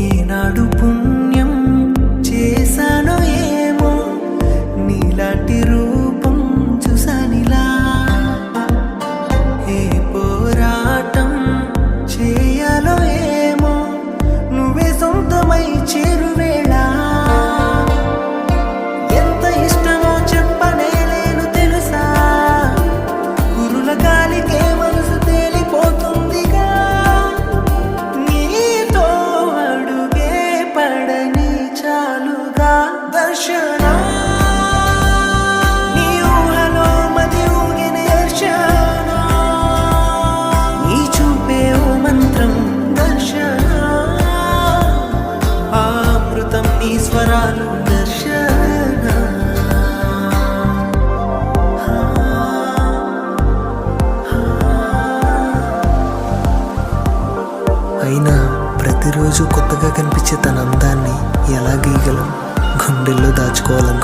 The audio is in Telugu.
ఏనాడు పుణ్యం చేశానో ఏమో నీలాంటి రూపం చూసానిలా. ఏ పోరాటం చేయాలో ఏమో నువ్వే సొంతమై చేరువేళ. ఎంత ఇష్టమో చెప్పనేలేను తెలుసా, కురుల గాలికే మనసు తేలిపోతుందిగా. నీతో అడుగే పడని చాలుగా దర్శన. నీ ఊహలో మది ఊగిన దర్శన, నీ చూపే ఓ మంత్రం దర్శన. ఆ అమృతం నీ స్వరాలు దర్శన. అయినా ప్రతిరోజు కొత్తగా కనిపించే తన అందాన్ని ఎలా గీయగలం? గుండెల్లో దాచుకోవాలి.